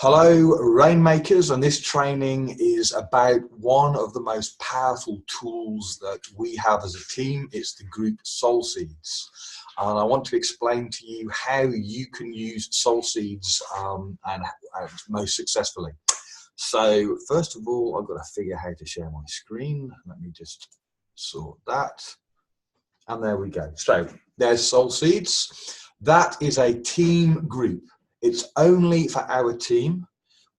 Hello, Rainmakers, and this training is about one of the most powerful tools that we have as a team. It's the group Soul Seeds. And I want to explain to you how you can use Soul Seeds and most successfully. So first of all, I've got to figure out how to share my screen. Let me just sort that. And there we go. So there's Soul Seeds. That is a team group. It's only for our team.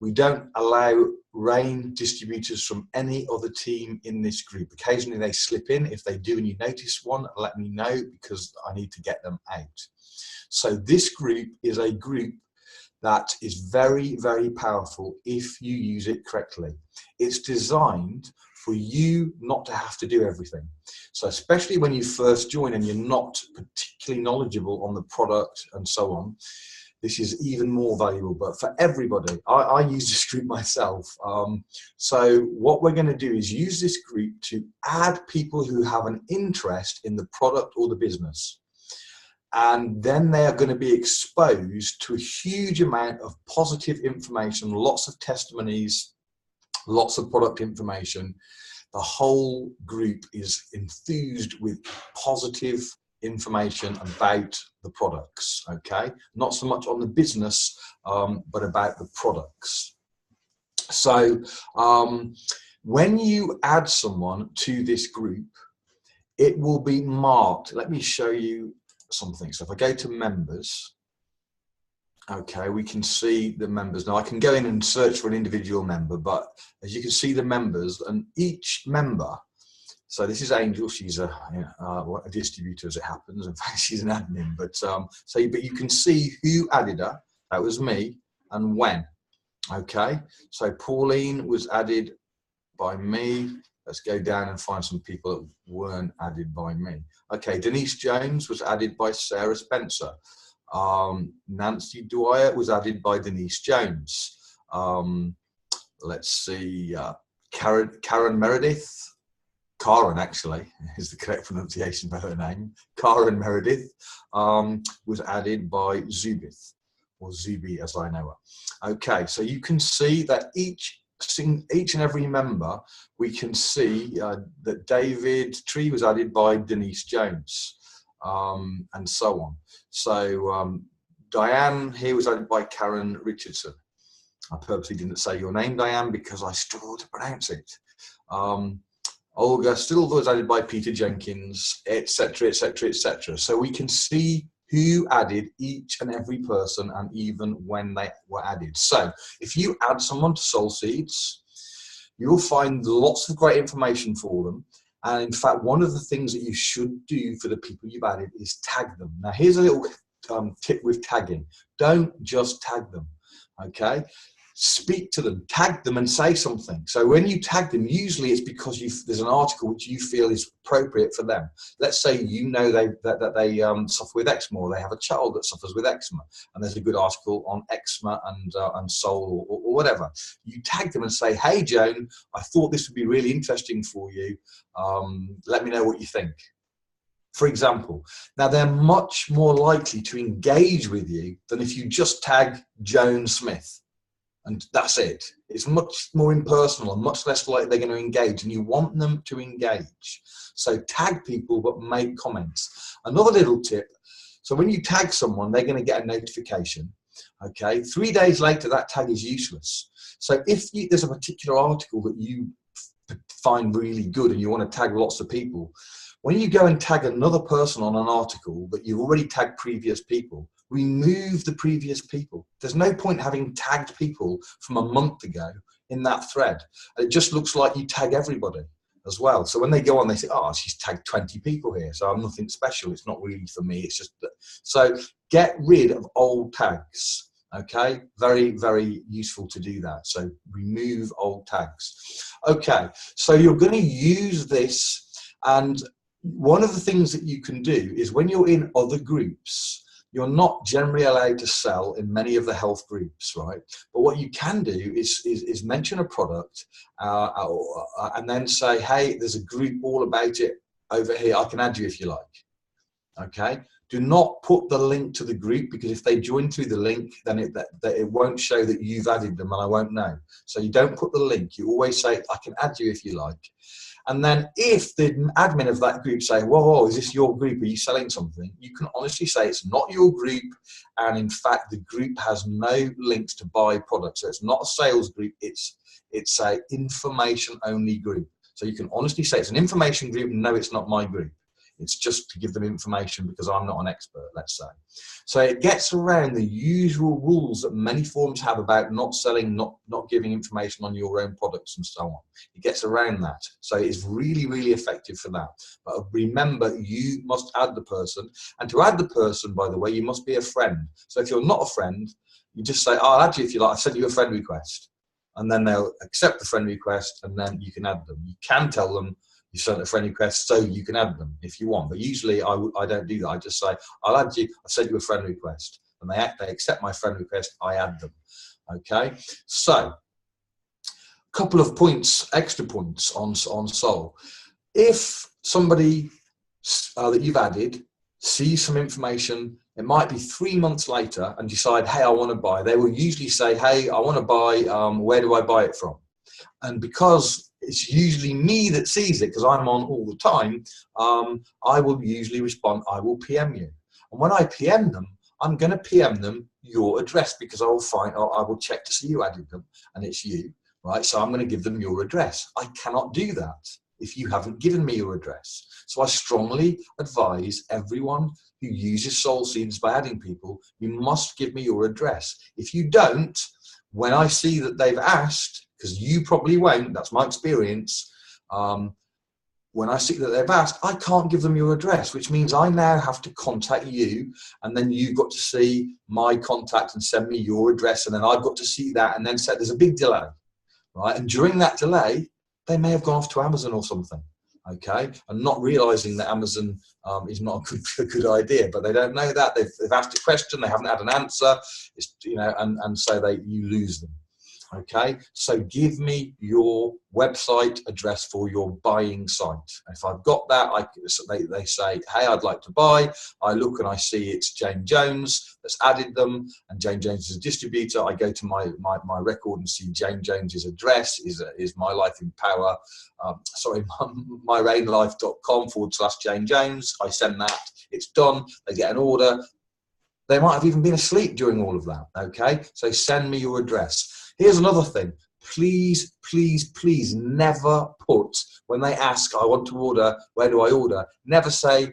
We don't allow RAIN distributors from any other team in this group. Occasionally they slip in. If they do and you notice one, let me know because I need to get them out. So this group is a group that is very, very powerful if you use it correctly. It's designed for you not to have to do everything. So especially when you first join and you're not particularly knowledgeable on the product and so on, this is even more valuable. But for everybody, I use this group myself. So what we're going to do is use this group to add people who have an interest in the product or the business. And then they are going to be exposed to a huge amount of positive information, lots of testimonies, lots of product information. The whole group is enthused with positive information about the products, okay? Not so much on the business, but about the products. So when you add someone to this group, it will be marked. Let me show you something. So if I go to members, okay, we can see the members. Now I can go in and search for an individual member, but as you can see the members, and each member, so this is Angel, she's a distributor as it happens. In fact, she's an admin, but but you can see who added her, that was me, and when, okay? So Pauline was added by me. Let's go down and find some people that weren't added by me. Okay, Denise Jones was added by Sarah Spencer. Nancy Dwyer was added by Denise Jones. Let's see, Karen Meredith, Karen actually is the correct pronunciation for her name. Karen Meredith was added by Zubith, or Zubi as I know her. Okay, so you can see that each and every member, we can see that David Tree was added by Denise Jones, and so on. So Diane here was added by Karen Richardson. I purposely didn't say your name, Diane, because I struggle to pronounce it. Olga Stilva was added by Peter Jenkins, etc., etc., etc. So we can see who added each and every person and even when they were added. So if you add someone to Soul Seeds, you'll find lots of great information for them. And in fact, one of the things that you should do for the people you've added is tag them. Now, here's a little tip with tagging. Don't just tag them, okay? Speak to them, tag them and say something. So when you tag them, usually it's because there's an article which you feel is appropriate for them. Let's say you know that they suffer with eczema, or they have a child that suffers with eczema, and there's a good article on eczema and soul or whatever. You tag them and say, hey Joan, I thought this would be really interesting for you. Let me know what you think. For example, now they're much more likely to engage with you than if you just tag Joan Smith. And that's it. It's much more impersonal and much less likely they're going to engage, and you want them to engage. So tag people, but make comments. Another little tip, so when you tag someone, they're going to get a notification. Okay, 3 days later, that tag is useless. So if there's a particular article that you find really good and you want to tag lots of people, when you go and tag another person on an article that you've already tagged previous people, remove the previous people. There's no point having tagged people from a month ago in that thread. It just looks like you tag everybody as well. So when they go on, they say, oh, she's tagged 20 people here, so I'm nothing special. It's not really for me. It's just that. So get rid of old tags. Okay, very, very useful to do that. So remove old tags. Okay, so you're going to use this, and one of the things that you can do is when you're in other groups, you're not generally allowed to sell in many of the health groups, right? But what you can do is mention a product and then say, hey, there's a group all about it over here. I can add you if you like. Okay? Do not put the link to the group, because if they join through the link, then it won't show that you've added them and I won't know. So you don't put the link. You always say, I can add you if you like. And then if the admin of that group say, whoa, is this your group? Are you selling something? You can honestly say it's not your group. And in fact, the group has no links to buy products. So it's not a sales group. It's a information only group. So you can honestly say it's an information group. No, it's not my group. It's just to give them information because I'm not an expert, let's say. So it gets around the usual rules that many forums have about not selling, not giving information on your own products and so on. It gets around that. So it's really, really effective for that. But remember, you must add the person. And to add the person, by the way, you must be a friend. So if you're not a friend, you just say, I'll add you if you like. I've sent you a friend request. And then they'll accept the friend request and then you can add them. You can tell them you sent a friend request so you can add them if you want. But usually I don't do that. I just say, I'll add you, I've sent you a friend request. And they accept my friend request, I add them. Okay, so a couple of points, extra points on Soul. If somebody that you've added sees some information, it might be 3 months later and decide, hey, I want to buy. They will usually say, hey, I want to buy, where do I buy it from? And because it's usually me that sees it, because I'm on all the time, I will usually respond, I will PM you. And when I PM them, I'm going to PM them your address, because I will check to see you added them and it's you, right? So I'm going to give them your address. I cannot do that if you haven't given me your address. So I strongly advise everyone who uses Soul Seeds by adding people, you must give me your address. If you don't, when I see that they've asked, because you probably won't, that's my experience, when I see that they've asked, I can't give them your address, which means I now have to contact you, and then you've got to see my contact and send me your address, and then I've got to see that, and then say there's a big delay, right? And during that delay, they may have gone off to Amazon or something, okay? And not realizing that Amazon is not a good idea, but they don't know that. They've asked a question, they haven't had an answer, it's, you know, and so you lose them. Okay, so give me your website address for your buying site. If I've got that, they say, hey, I'd like to buy. I look and I see it's Jane Jones that's added them, and Jane Jones is a distributor. I go to my record and see Jane Jones's address is My Life in Power. myrainlife.com/Jane Jones. I send that. It's done. They get an order. They might have even been asleep during all of that. Okay, so send me your address. Here's another thing. Please, please, please never put, when they ask, I want to order, where do I order? Never say,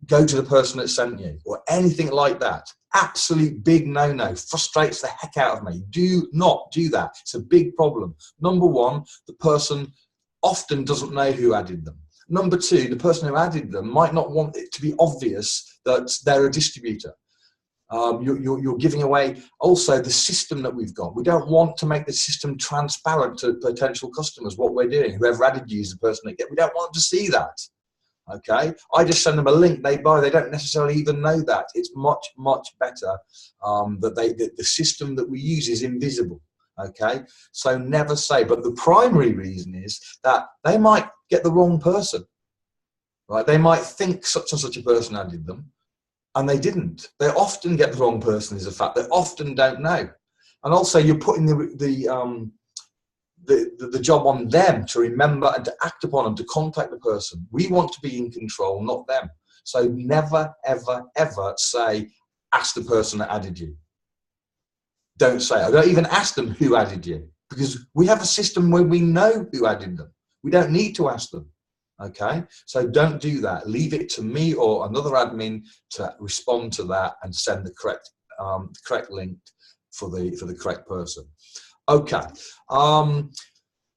go to the person that sent you, or anything like that. Absolute big no-no. Frustrates the heck out of me. Do not do that. It's a big problem. Number one, the person often doesn't know who added them. Number two, the person who added them might not want it to be obvious that they're a distributor. You're giving away also the system that we've got. We don't want to make the system transparent to potential customers, what we're doing. Whoever added you is the person that we don't want to see that. Okay, I just send them a link, they buy, they don't necessarily even know that. It's much, much better that the system that we use is invisible. Okay, so never say, but the primary reason is that they might get the wrong person, right? They might think such and such a person added them, and they didn't. They often get the wrong person is a fact. They often don't know. And also you're putting the job on them to remember and to act upon and to contact the person. We want to be in control, not them. So never, ever, ever say, ask the person that added you. Don't say, I don't even ask them who added you, because we have a system where we know who added them. We don't need to ask them. Okay, so don't do that. Leave it to me or another admin to respond to that and send the correct link for the correct person. Okay,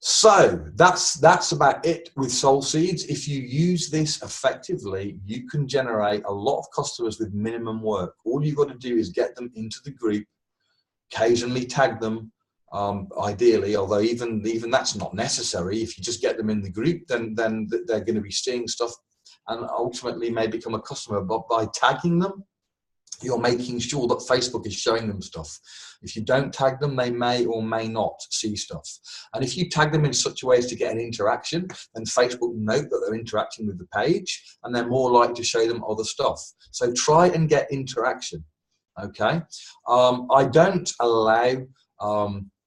so that's about it with Soul Seeds. If you use this effectively, you can generate a lot of customers with minimum work. All you've got to do is get them into the group, occasionally tag them. Ideally, although even that's not necessary. If you just get them in the group, then they're going to be seeing stuff and ultimately may become a customer. But by tagging them, you're making sure that Facebook is showing them stuff. If you don't tag them, they may or may not see stuff. And if you tag them in such a way as to get an interaction, then Facebook note that they're interacting with the page, and they're more likely to show them other stuff. So try and get interaction, okay? I don't allow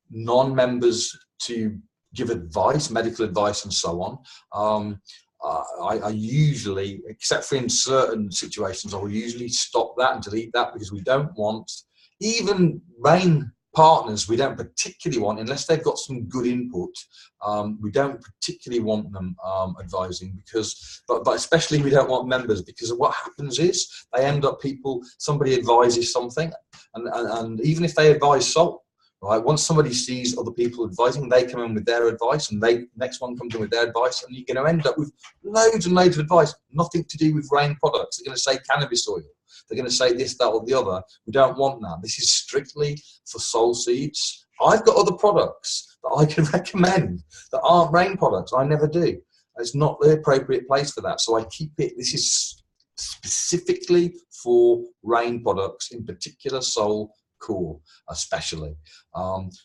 non-members to give advice, medical advice and so on. I usually, except for in certain situations, I will usually stop that and delete that, because we don't want, even RAIN partners, we don't particularly want, unless they've got some good input, we don't particularly want them advising, because, but especially we don't want members, because what happens is they end up somebody advises something, and even if they advise salt, right? Once somebody sees other people advising, they come in with their advice, and next one comes in with their advice, and you're going to end up with loads and loads of advice, nothing to do with RAIN products. They're going to say cannabis oil. They're going to say this, that, or the other. We don't want that. This is strictly for soul seeds. I've got other products that I can recommend that aren't RAIN products. I never do. It's not the appropriate place for that. So I keep it. This is specifically for RAIN products, in particular soul core especially.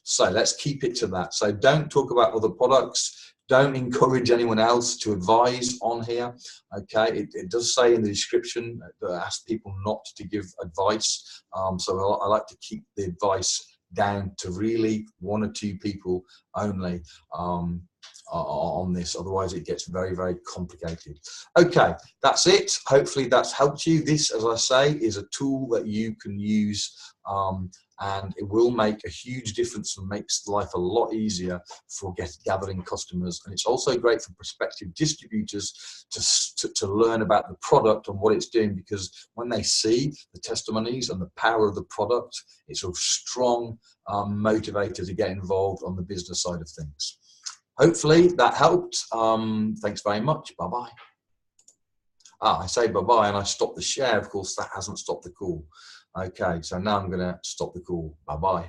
So let's keep it to that. So don't talk about other products. Don't encourage anyone else to advise on here. Okay, it does say in the description that I ask people not to give advice. So I like to keep the advice down to really one or two people only on this, otherwise it gets very, very complicated. Okay, that's it. Hopefully that's helped you. This, as I say, is a tool that you can use, and it will make a huge difference and makes life a lot easier for gathering customers. And it's also great for prospective distributors to learn about the product and what it's doing, because when they see the testimonies and the power of the product, it's a strong motivator to get involved on the business side of things. Hopefully that helped. Thanks very much. Bye-bye. I say bye-bye and I stop the share. Of course, that hasn't stopped the call. Okay, so now I'm going to stop the call. Bye-bye.